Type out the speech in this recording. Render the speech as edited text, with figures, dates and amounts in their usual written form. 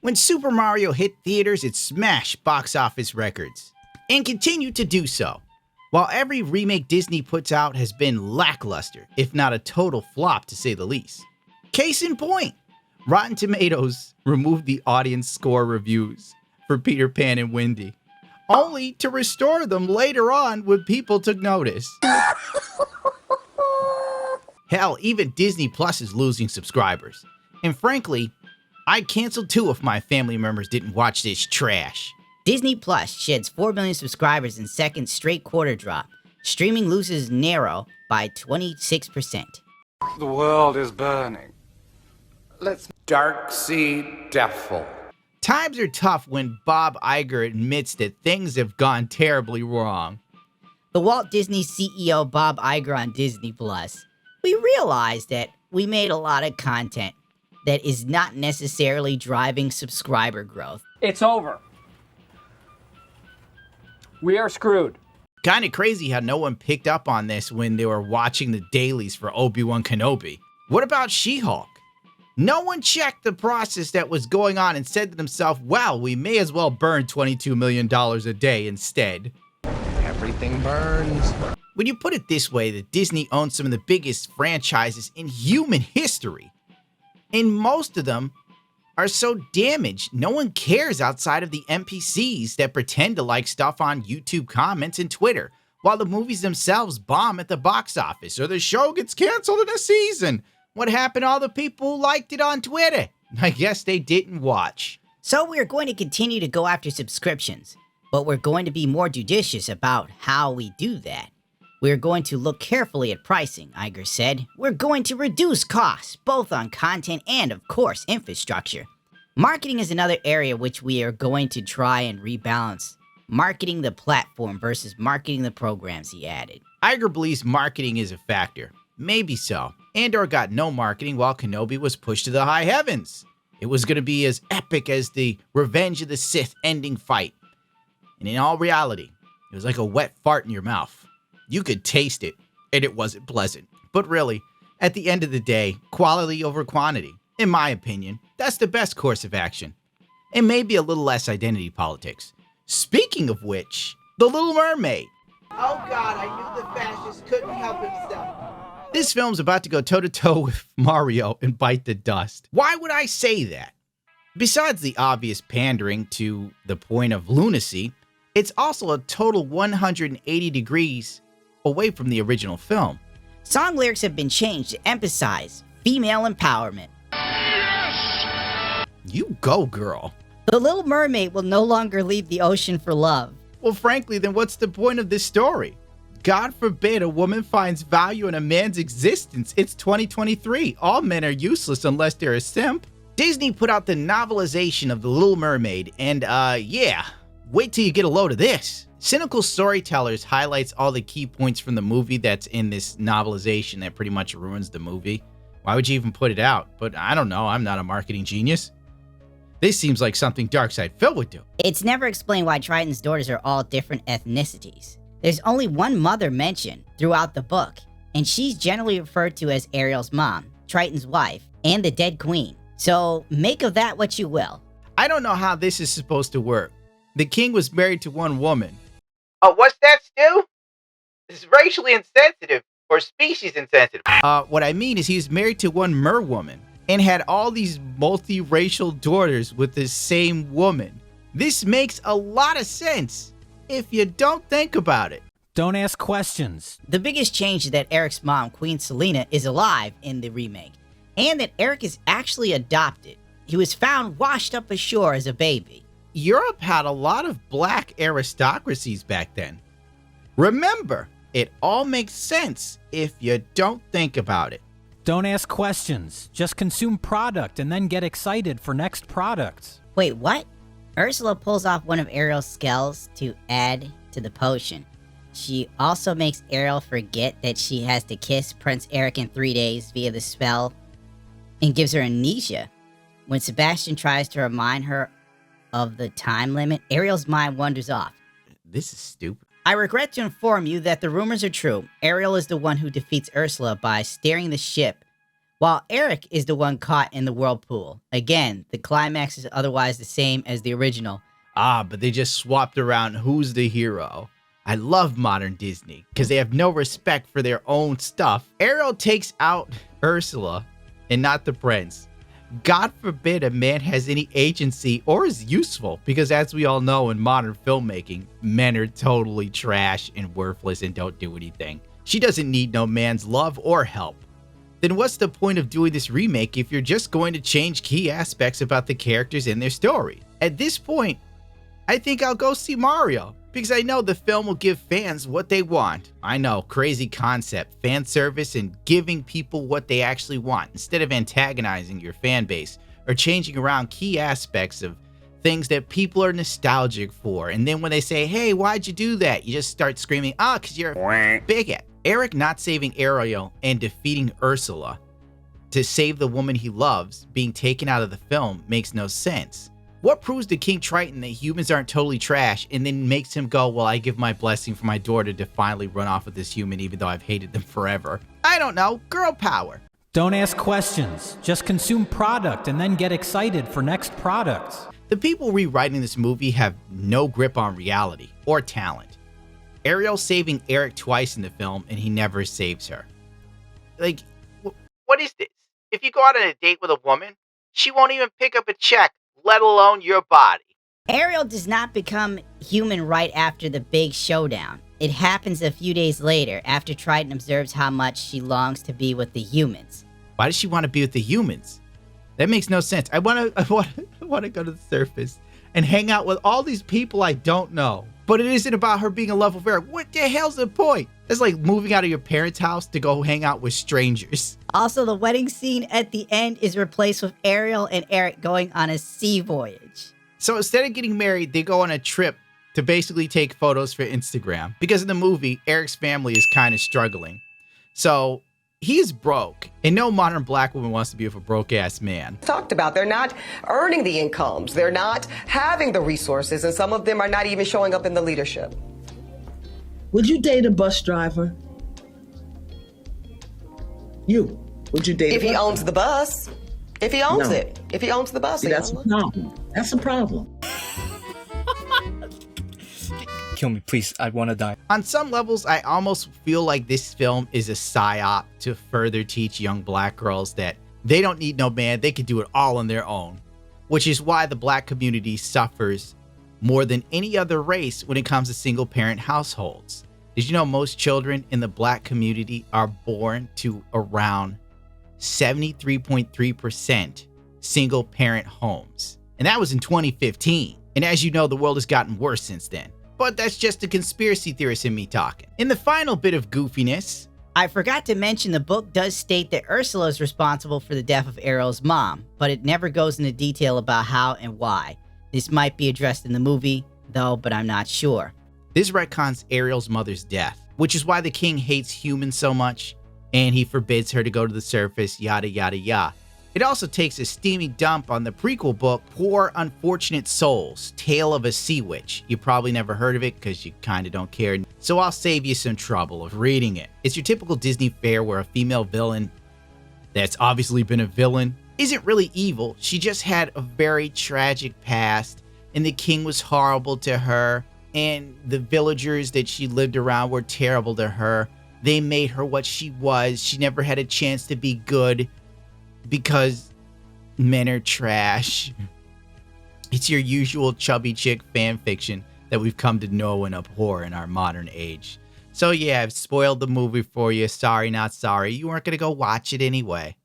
When Super Mario hit theaters, it smashed box office records, and continued to do so, while every remake Disney puts out has been lackluster, if not a total flop to say the least. Case in point, Rotten Tomatoes removed the audience score reviews for Peter Pan and Wendy, only to restore them later on when people took notice. Hell, even Disney Plus is losing subscribers, and frankly, I'd cancel too if my family members didn't watch this trash. Disney Plus sheds 4 million subscribers in second straight quarter drop. Streaming loses narrow by 26%. The world is burning. Let's Dark Sea Devil. Times are tough when Bob Iger admits that things have gone terribly wrong. The Walt Disney CEO Bob Iger on Disney Plus. We realized that we made a lot of content that is not necessarily driving subscriber growth. It's over. We are screwed. Kinda crazy how no one picked up on this when they were watching the dailies for Obi-Wan Kenobi. What about She-Hulk? No one checked the process that was going on and said to themselves, well, we may as well burn $22 million a day instead. Everything burns. When you put it this way, that Disney owns some of the biggest franchises in human history, and most of them are so damaged, no one cares outside of the NPCs that pretend to like stuff on YouTube comments and Twitter, while the movies themselves bomb at the box office, or the show gets canceled in a season. What happened to all the people who liked it on Twitter? I guess they didn't watch. So we're going to continue to go after subscriptions, but we're going to be more judicious about how we do that. We're going to look carefully at pricing, Iger said. We're going to reduce costs, both on content and, of course, infrastructure. Marketing is another area which we are going to try and rebalance. Marketing the platform versus marketing the programs, he added. Iger believes marketing is a factor. Maybe so. Andor got no marketing while Kenobi was pushed to the high heavens. It was going to be as epic as the Revenge of the Sith ending fight. And in all reality, it was like a wet fart in your mouth. You could taste it, and it wasn't pleasant. But really, at the end of the day, quality over quantity. In my opinion, that's the best course of action. And maybe a little less identity politics. Speaking of which, The Little Mermaid. Oh God, I knew the fascist couldn't help himself. This film's about to go toe-to-toe with Mario and bite the dust. Why would I say that? Besides the obvious pandering to the point of lunacy, it's also a total 180 degrees away from the original film. Song lyrics have been changed to emphasize female empowerment. Yes! You go, girl. The Little Mermaid will no longer leave the ocean for love. Well, frankly, then what's the point of this story? God forbid a woman finds value in a man's existence. It's 2023. All men are useless unless they're a simp. Disney put out the novelization of The Little Mermaid, and yeah, wait till you get a load of this. Cynical Storytellers highlights all the key points from the movie that's in this novelization that pretty much ruins the movie. Why would you even put it out? But I don't know, I'm not a marketing genius. This seems like something Darkside Phil would do. It's never explained why Triton's daughters are all different ethnicities. There's only one mother mentioned throughout the book, and she's generally referred to as Ariel's mom, Triton's wife, and the dead queen. So make of that what you will. I don't know how this is supposed to work. The king was married to one woman. Oh, what's that, Stu? This is racially insensitive, or species insensitive. What I mean is he was married to one merwoman and had all these multiracial daughters with the same woman. This makes a lot of sense if you don't think about it. Don't ask questions. The biggest change is that Eric's mom, Queen Selena, is alive in the remake, and that Eric is actually adopted. He was found washed up ashore as a baby. Europe had a lot of black aristocracies back then. Remember, it all makes sense if you don't think about it. Don't ask questions. Just consume product and then get excited for next products. Wait, what? Ursula pulls off one of Ariel's spells to add to the potion. She also makes Ariel forget that she has to kiss Prince Eric in 3 days via the spell, and gives her amnesia. When Sebastian tries to remind her of the time limit, Ariel's mind wanders off. This is stupid. I regret to inform you that the rumors are true. Ariel is the one who defeats Ursula by steering the ship while Eric is the one caught in the whirlpool. Again, the climax is otherwise the same as the original. Ah, but they just swapped around who's the hero. I love modern Disney because they have no respect for their own stuff. Ariel takes out Ursula and not the prince. God forbid a man has any agency or is useful, because as we all know in modern filmmaking, men are totally trash and worthless and don't do anything. She doesn't need no man's love or help. Then what's the point of doing this remake if you're just going to change key aspects about the characters and their story? At this point, I think I'll go see Mario, because I know the film will give fans what they want. I know, crazy concept, fan service, and giving people what they actually want instead of antagonizing your fan base or changing around key aspects of things that people are nostalgic for. And then when they say, hey, why'd you do that? You just start screaming, because you're a bigot. Eric not saving Ariel and defeating Ursula to save the woman he loves being taken out of the film makes no sense. What proves to King Triton that humans aren't totally trash and then makes him go, well, I give my blessing for my daughter to finally run off with this human even though I've hated them forever? I don't know. Girl power. Don't ask questions. Just consume product and then get excited for next products. The people rewriting this movie have no grip on reality or talent. Ariel saving Eric twice in the film and he never saves her. Like, What is this? If you go out on a date with a woman, she won't even pick up a check, let alone your body. Ariel does not become human right after the big showdown. It happens a few days later after Triton observes how much she longs to be with the humans. why does she want to be with the humans? That makes no sense. I want to go to the surface and hang out with all these people I don't know. But it isn't about her being a love of Eric. What the hell's the point? It's like moving out of your parents' house to go hang out with strangers. Also, the wedding scene at the end is replaced with Ariel and Eric going on a sea voyage. So instead of getting married, they go on a trip to basically take photos for Instagram. Because in the movie, Eric's family is kind of struggling. So he's broke, and no modern black woman wants to be with a broke-ass man. Talked about, they're not earning the incomes, they're not having the resources, and some of them are not even showing up in the leadership. Would you date a bus driver? Would you date If he owns the bus. If he owns No. it. If he owns the bus. See, that's a problem. That's a problem. Kill me, please. I want to die. On some levels, I almost feel like this film is a psyop to further teach young black girls that they don't need no man, they can do it all on their own. Which is why the black community suffers more than any other race when it comes to single-parent households. Did you know most children in the black community are born to around 73.3% single-parent homes? And that was in 2015. And as you know, the world has gotten worse since then. But that's just a conspiracy theorist in me talking. In the final bit of goofiness, I forgot to mention the book does state that Ursula is responsible for the death of Ariel's mom, but it never goes into detail about how and why. This might be addressed in the movie, though, but I'm not sure. this retcons Ariel's mother's death, which is why the king hates humans so much, and he forbids her to go to the surface, yada yada yada. It also takes a steamy dump on the prequel book, Poor Unfortunate Souls, Tale of a Sea Witch. You probably never heard of it because you kinda don't care, so I'll save you some trouble of reading it. It's your typical Disney fare where a female villain that's obviously been a villain isn't really evil. She just had a very tragic past, and the king was horrible to her, and the villagers that she lived around were terrible to her. They made her what she was. She never had a chance to be good because men are trash. It's your usual chubby chick fan fiction that we've come to know and abhor in our modern age. So yeah, I've spoiled the movie for you. Sorry, not sorry. You weren't going to go watch it anyway.